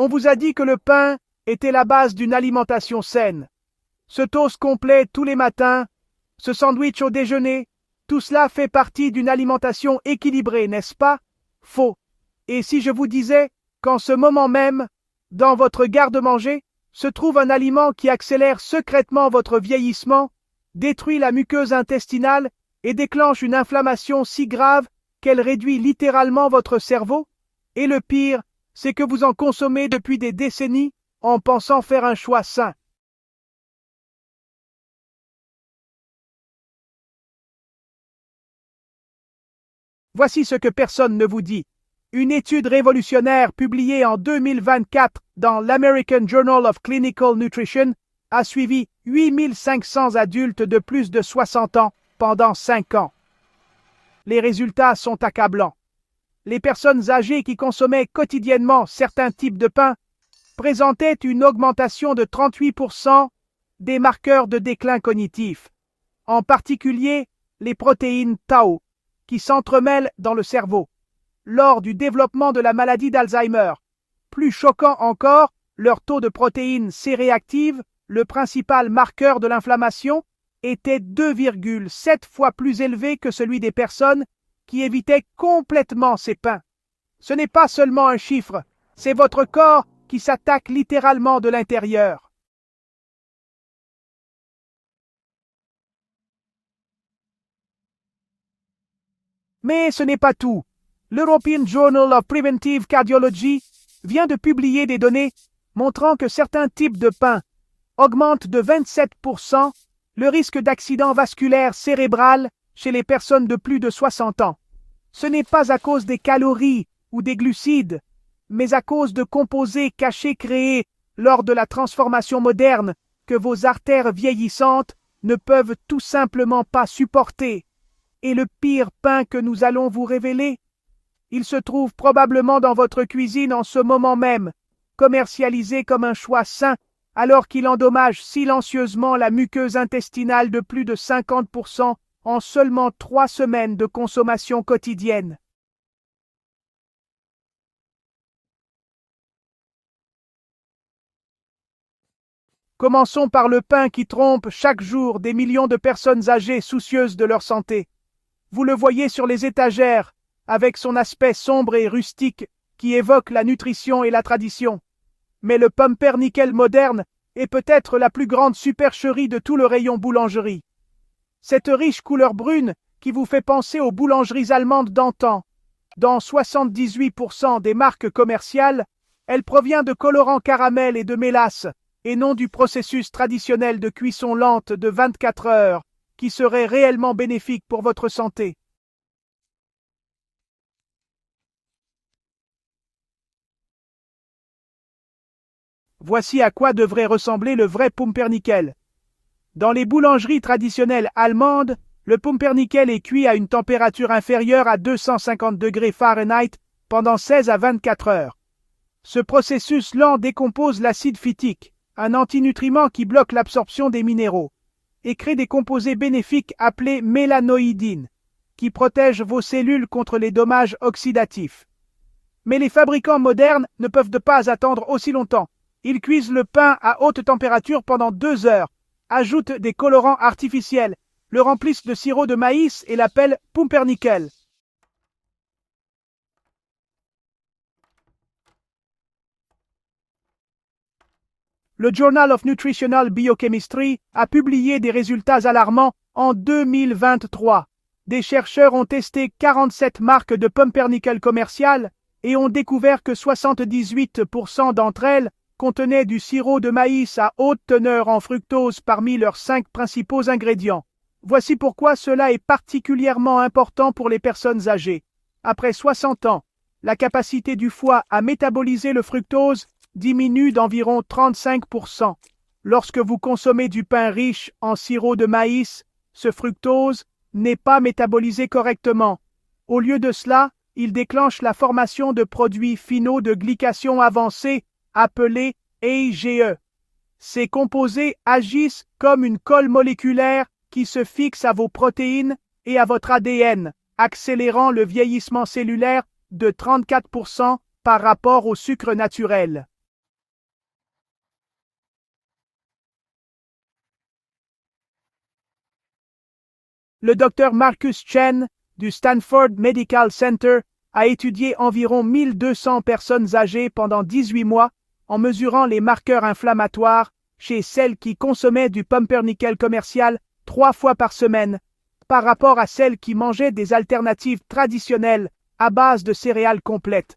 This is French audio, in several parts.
On vous a dit que le pain était la base d'une alimentation saine. Ce toast complet tous les matins, ce sandwich au déjeuner, tout cela fait partie d'une alimentation équilibrée, n'est-ce pas? Faux. Et si je vous disais qu'en ce moment même, dans votre garde-manger, se trouve un aliment qui accélère secrètement votre vieillissement, détruit la muqueuse intestinale et déclenche une inflammation si grave qu'elle réduit littéralement votre cerveau? Et le pire, c'est que vous en consommez depuis des décennies en pensant faire un choix sain. Voici ce que personne ne vous dit. Une étude révolutionnaire publiée en 2024 dans l'American Journal of Clinical Nutrition a suivi 8500 adultes de plus de 60 ans pendant 5 ans. Les résultats sont accablants. Les personnes âgées qui consommaient quotidiennement certains types de pain présentaient une augmentation de 38% des marqueurs de déclin cognitif, en particulier les protéines tau, qui s'entremêlent dans le cerveau, lors du développement de la maladie d'Alzheimer. Plus choquant encore, leur taux de protéines C-réactives, le principal marqueur de l'inflammation, était 2,7 fois plus élevé que celui des personnes qui évitaient complètement ces pains. Ce n'est pas seulement un chiffre, c'est votre corps qui s'attaque littéralement de l'intérieur. Mais ce n'est pas tout. L'European Journal of Preventive Cardiology vient de publier des données montrant que certains types de pain augmentent de 27% le risque d'accident vasculaire cérébral chez les personnes de plus de 60 ans. Ce n'est pas à cause des calories ou des glucides, mais à cause de composés cachés créés lors de la transformation moderne que vos artères vieillissantes ne peuvent tout simplement pas supporter. Et le pire pain que nous allons vous révéler, il se trouve probablement dans votre cuisine en ce moment même, commercialisé comme un choix sain, alors qu'il endommage silencieusement la muqueuse intestinale de plus de 50% en seulement 3 semaines de consommation quotidienne. Commençons par le pain qui trompe chaque jour des millions de personnes âgées soucieuses de leur santé. Vous le voyez sur les étagères, avec son aspect sombre et rustique qui évoque la nutrition et la tradition. Mais le pumpernickel moderne est peut-être la plus grande supercherie de tout le rayon boulangerie. Cette riche couleur brune qui vous fait penser aux boulangeries allemandes d'antan. Dans 78% des marques commerciales, elle provient de colorants caramel et de mélasse, et non du processus traditionnel de cuisson lente de 24 heures, qui serait réellement bénéfique pour votre santé. Voici à quoi devrait ressembler le vrai pumpernickel. Dans les boulangeries traditionnelles allemandes, le pumpernickel est cuit à une température inférieure à 250 degrés Fahrenheit pendant 16 à 24 heures. Ce processus lent décompose l'acide phytique, un antinutriment qui bloque l'absorption des minéraux, et crée des composés bénéfiques appelés mélanoïdines, qui protègent vos cellules contre les dommages oxydatifs. Mais les fabricants modernes ne peuvent pas attendre aussi longtemps. Ils cuisent le pain à haute température pendant 2 heures, ajoutent des colorants artificiels, le remplissent de sirop de maïs et l'appellent pumpernickel. Le Journal of Nutritional Biochemistry a publié des résultats alarmants en 2023. Des chercheurs ont testé 47 marques de pumpernickel commerciales et ont découvert que 78% d'entre elles contenaient du sirop de maïs à haute teneur en fructose parmi leurs 5 principaux ingrédients. Voici pourquoi cela est particulièrement important pour les personnes âgées. Après 60 ans, la capacité du foie à métaboliser le fructose diminue d'environ 35%. Lorsque vous consommez du pain riche en sirop de maïs, ce fructose n'est pas métabolisé correctement. Au lieu de cela, il déclenche la formation de produits finaux de glycation avancée appelés AGE. Ces composés agissent comme une colle moléculaire qui se fixe à vos protéines et à votre ADN, accélérant le vieillissement cellulaire de 34% par rapport au sucre naturel. Le docteur Marcus Chen, du Stanford Medical Center, a étudié environ 1200 personnes âgées pendant 18 mois en mesurant les marqueurs inflammatoires chez celles qui consommaient du pumpernickel commercial 3 fois par semaine, par rapport à celles qui mangeaient des alternatives traditionnelles à base de céréales complètes.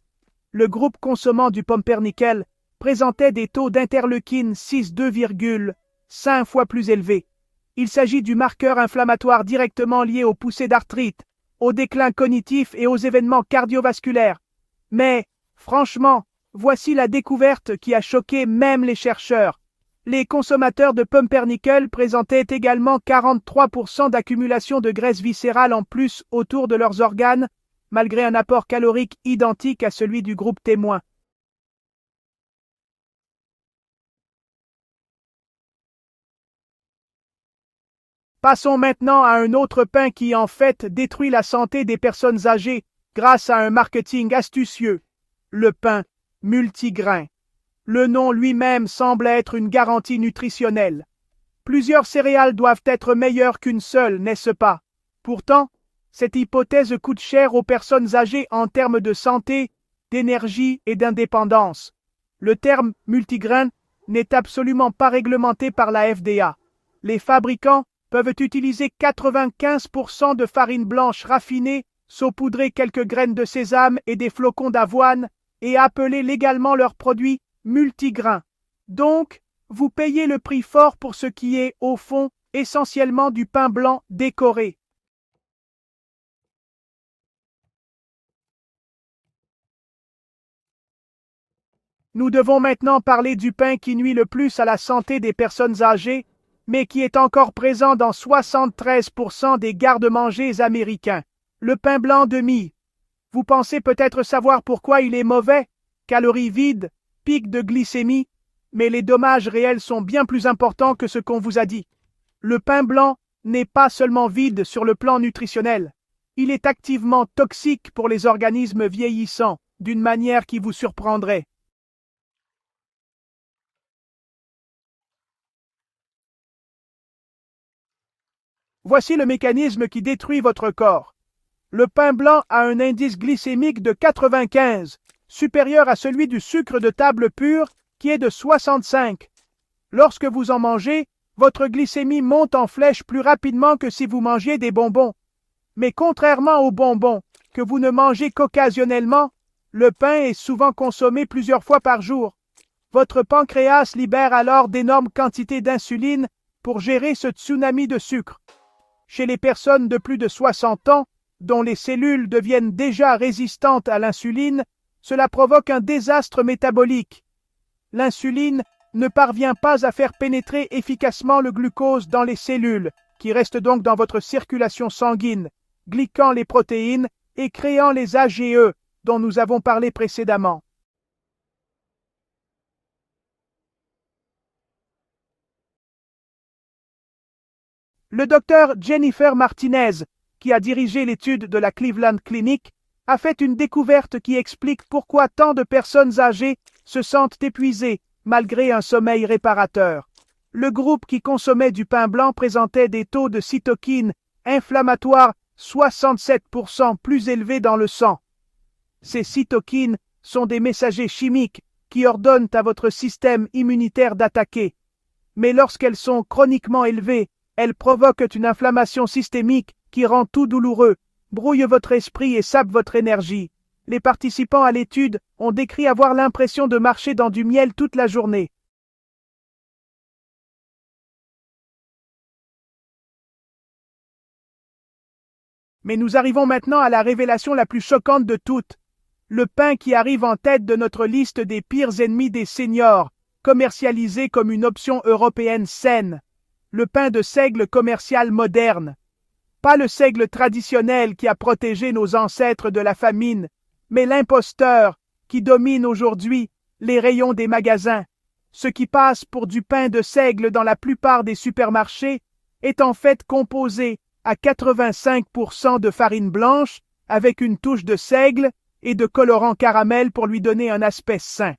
Le groupe consommant du pumpernickel présentait des taux d'interleukine 6 2,5 fois plus élevés. Il s'agit du marqueur inflammatoire directement lié aux poussées d'arthrite, au déclin cognitif et aux événements cardiovasculaires. Mais, franchement, voici la découverte qui a choqué même les chercheurs. Les consommateurs de pumpernickel présentaient également 43% d'accumulation de graisse viscérale en plus autour de leurs organes, malgré un apport calorique identique à celui du groupe témoin. Passons maintenant à un autre pain qui en fait détruit la santé des personnes âgées grâce à un marketing astucieux, le pain multigrain. Le nom lui-même semble être une garantie nutritionnelle. Plusieurs céréales doivent être meilleures qu'une seule, n'est-ce pas? Pourtant, cette hypothèse coûte cher aux personnes âgées en termes de santé, d'énergie et d'indépendance. Le terme multigrain n'est absolument pas réglementé par la FDA. Les fabricants peuvent utiliser 95% de farine blanche raffinée, saupoudrer quelques graines de sésame et des flocons d'avoine et appeler légalement leurs produits multigrains. Donc, vous payez le prix fort pour ce qui est, au fond, essentiellement du pain blanc décoré. Nous devons maintenant parler du pain qui nuit le plus à la santé des personnes âgées, mais qui est encore présent dans 73% des garde-mangers américains. Le pain blanc de mie. Vous pensez peut-être savoir pourquoi il est mauvais? Calories vides, pic de glycémie, mais les dommages réels sont bien plus importants que ce qu'on vous a dit. Le pain blanc n'est pas seulement vide sur le plan nutritionnel. Il est activement toxique pour les organismes vieillissants, d'une manière qui vous surprendrait. Voici le mécanisme qui détruit votre corps. Le pain blanc a un indice glycémique de 95, supérieur à celui du sucre de table pur qui est de 65. Lorsque vous en mangez, votre glycémie monte en flèche plus rapidement que si vous mangiez des bonbons. Mais contrairement aux bonbons, que vous ne mangez qu'occasionnellement, le pain est souvent consommé plusieurs fois par jour. Votre pancréas libère alors d'énormes quantités d'insuline pour gérer ce tsunami de sucre. Chez les personnes de plus de 60 ans, dont les cellules deviennent déjà résistantes à l'insuline, cela provoque un désastre métabolique. L'insuline ne parvient pas à faire pénétrer efficacement le glucose dans les cellules, qui restent donc dans votre circulation sanguine, glyquant les protéines et créant les AGE, dont nous avons parlé précédemment. Le docteur Jennifer Martinez, qui a dirigé l'étude de la Cleveland Clinic, a fait une découverte qui explique pourquoi tant de personnes âgées se sentent épuisées malgré un sommeil réparateur. Le groupe qui consommait du pain blanc présentait des taux de cytokines inflammatoires 67% plus élevés dans le sang. Ces cytokines sont des messagers chimiques qui ordonnent à votre système immunitaire d'attaquer. Mais lorsqu'elles sont chroniquement élevées, elles provoquent une inflammation systémique qui rend tout douloureux, brouille votre esprit et sape votre énergie. Les participants à l'étude ont décrit avoir l'impression de marcher dans du miel toute la journée. Mais nous arrivons maintenant à la révélation la plus choquante de toutes. Le pain qui arrive en tête de notre liste des pires ennemis des seniors, commercialisé comme une option européenne saine. Le pain de seigle commercial moderne. Pas le seigle traditionnel qui a protégé nos ancêtres de la famine, mais l'imposteur qui domine aujourd'hui les rayons des magasins. Ce qui passe pour du pain de seigle dans la plupart des supermarchés est en fait composé à 85% de farine blanche avec une touche de seigle et de colorant caramel pour lui donner un aspect sain.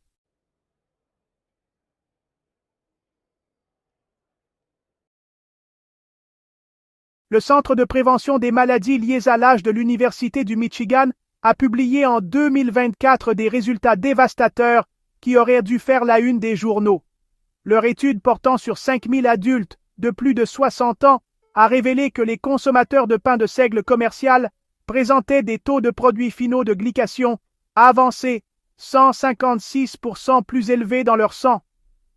Le Centre de prévention des maladies liées à l'âge de l'Université du Michigan a publié en 2024 des résultats dévastateurs qui auraient dû faire la une des journaux. Leur étude portant sur 5000 adultes de plus de 60 ans a révélé que les consommateurs de pain de seigle commercial présentaient des taux de produits finaux de glycation avancés 156% plus élevés dans leur sang.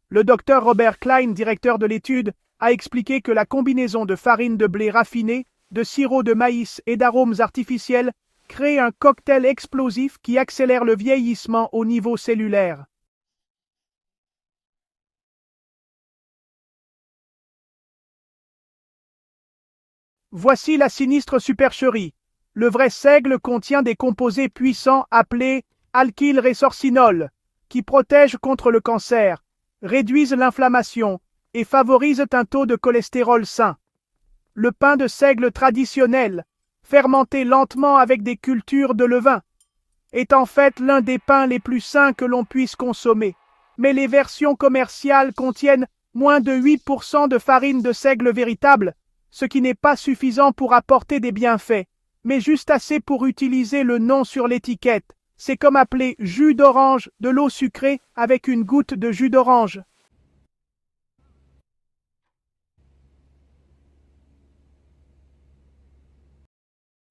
Le docteur Robert Klein, directeur de l'étude, a expliqué que la combinaison de farine de blé raffinée, de sirop de maïs et d'arômes artificiels crée un cocktail explosif qui accélère le vieillissement au niveau cellulaire. Voici la sinistre supercherie. Le vrai seigle contient des composés puissants appelés alkylrésorcinol, qui protègent contre le cancer, réduisent l'inflammation et favorisent un taux de cholestérol sain. Le pain de seigle traditionnel, fermenté lentement avec des cultures de levain, est en fait l'un des pains les plus sains que l'on puisse consommer. Mais les versions commerciales contiennent moins de 8% de farine de seigle véritable, ce qui n'est pas suffisant pour apporter des bienfaits, mais juste assez pour utiliser le nom sur l'étiquette. C'est comme appeler jus d'orange de l'eau sucrée avec une goutte de jus d'orange.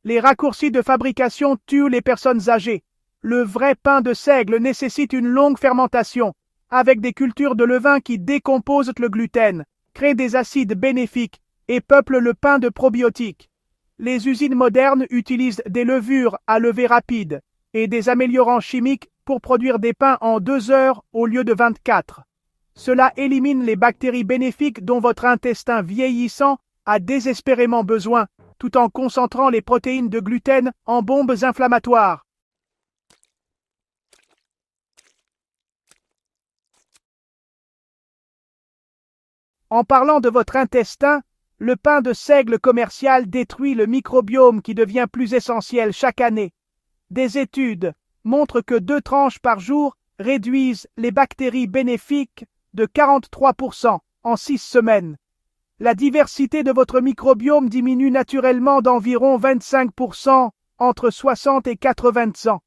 Les raccourcis de fabrication tuent les personnes âgées. Le vrai pain de seigle nécessite une longue fermentation, avec des cultures de levain qui décomposent le gluten, créent des acides bénéfiques et peuplent le pain de probiotiques. Les usines modernes utilisent des levures à levée rapide et des améliorants chimiques pour produire des pains en 2 heures au lieu de 24. Cela élimine les bactéries bénéfiques dont votre intestin vieillissant a désespérément besoin, tout en concentrant les protéines de gluten en bombes inflammatoires. En parlant de votre intestin, le pain de seigle commercial détruit le microbiome qui devient plus essentiel chaque année. Des études montrent que 2 tranches par jour réduisent les bactéries bénéfiques de 43% en 6 semaines. La diversité de votre microbiome diminue naturellement d'environ 25% entre 60 et 80 ans.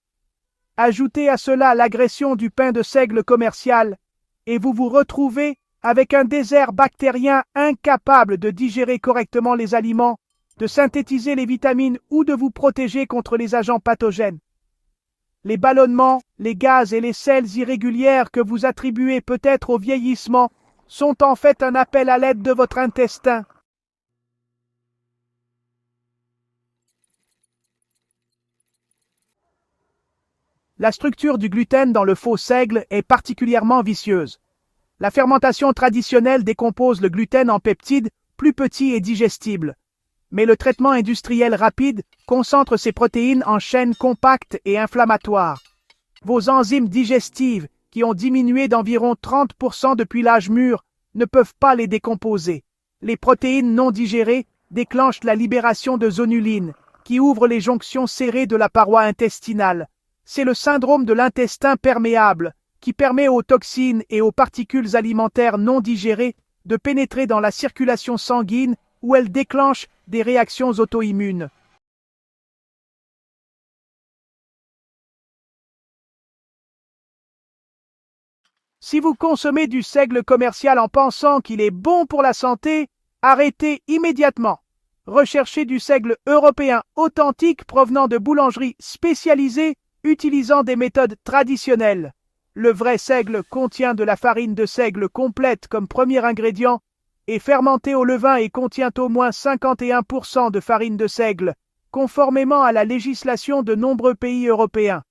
Ajoutez à cela l'agression du pain de seigle commercial et vous vous retrouvez avec un désert bactérien incapable de digérer correctement les aliments, de synthétiser les vitamines ou de vous protéger contre les agents pathogènes. Les ballonnements, les gaz et les selles irrégulières que vous attribuez peut-être au vieillissement sont en fait un appel à l'aide de votre intestin. La structure du gluten dans le faux seigle est particulièrement vicieuse. La fermentation traditionnelle décompose le gluten en peptides plus petits et digestibles. Mais le traitement industriel rapide concentre ces protéines en chaînes compactes et inflammatoires. Vos enzymes digestives, qui ont diminué d'environ 30% depuis l'âge mûr, ne peuvent pas les décomposer. Les protéines non digérées déclenchent la libération de zonulines, qui ouvre les jonctions serrées de la paroi intestinale. C'est le syndrome de l'intestin perméable, qui permet aux toxines et aux particules alimentaires non digérées de pénétrer dans la circulation sanguine où elles déclenchent des réactions auto-immunes. Si vous consommez du seigle commercial en pensant qu'il est bon pour la santé, arrêtez immédiatement. Recherchez du seigle européen authentique provenant de boulangeries spécialisées utilisant des méthodes traditionnelles. Le vrai seigle contient de la farine de seigle complète comme premier ingrédient, est fermenté au levain et contient au moins 51% de farine de seigle, conformément à la législation de nombreux pays européens.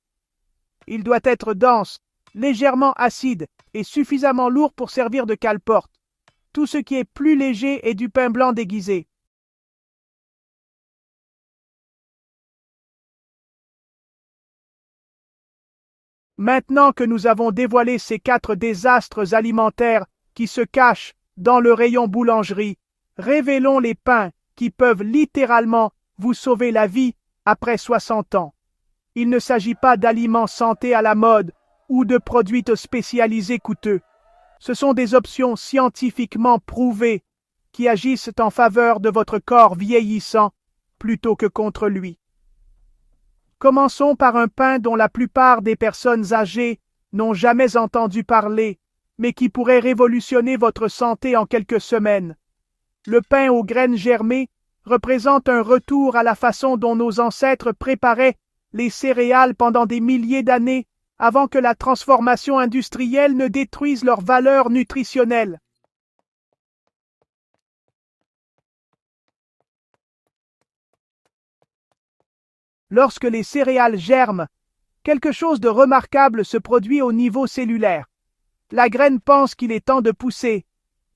Il doit être dense, légèrement acide et suffisamment lourd pour servir de cale-porte. Tout ce qui est plus léger est du pain blanc déguisé. Maintenant que nous avons dévoilé ces 4 désastres alimentaires qui se cachent dans le rayon boulangerie, révélons les pains qui peuvent littéralement vous sauver la vie après 60 ans. Il ne s'agit pas d'aliments santé à la mode ou de produits spécialisés coûteux. Ce sont des options scientifiquement prouvées qui agissent en faveur de votre corps vieillissant plutôt que contre lui. Commençons par un pain dont la plupart des personnes âgées n'ont jamais entendu parler, mais qui pourrait révolutionner votre santé en quelques semaines. Le pain aux graines germées représente un retour à la façon dont nos ancêtres préparaient les céréales pendant des milliers d'années avant que la transformation industrielle ne détruise leur valeur nutritionnelle. Lorsque les céréales germent, quelque chose de remarquable se produit au niveau cellulaire. La graine pense qu'il est temps de pousser.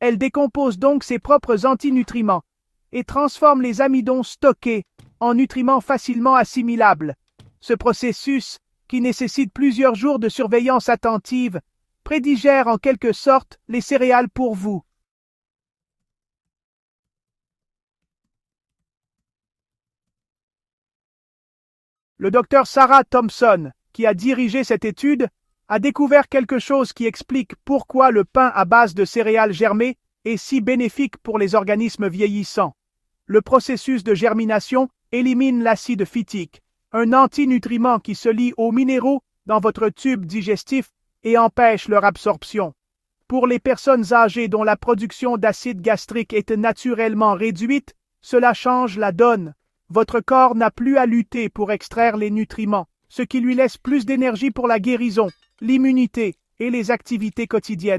Elle décompose donc ses propres antinutriments et transforme les amidons stockés en nutriments facilement assimilables. Ce processus, qui nécessite plusieurs jours de surveillance attentive, prédigère en quelque sorte les céréales pour vous. Le docteur Sarah Thompson, qui a dirigé cette étude, a découvert quelque chose qui explique pourquoi le pain à base de céréales germées est si bénéfique pour les organismes vieillissants. Le processus de germination élimine l'acide phytique, un antinutriment qui se lie aux minéraux dans votre tube digestif et empêche leur absorption. Pour les personnes âgées dont la production d'acide gastrique est naturellement réduite, cela change la donne. Votre corps n'a plus à lutter pour extraire les nutriments, ce qui lui laisse plus d'énergie pour la guérison, l'immunité et les activités quotidiennes.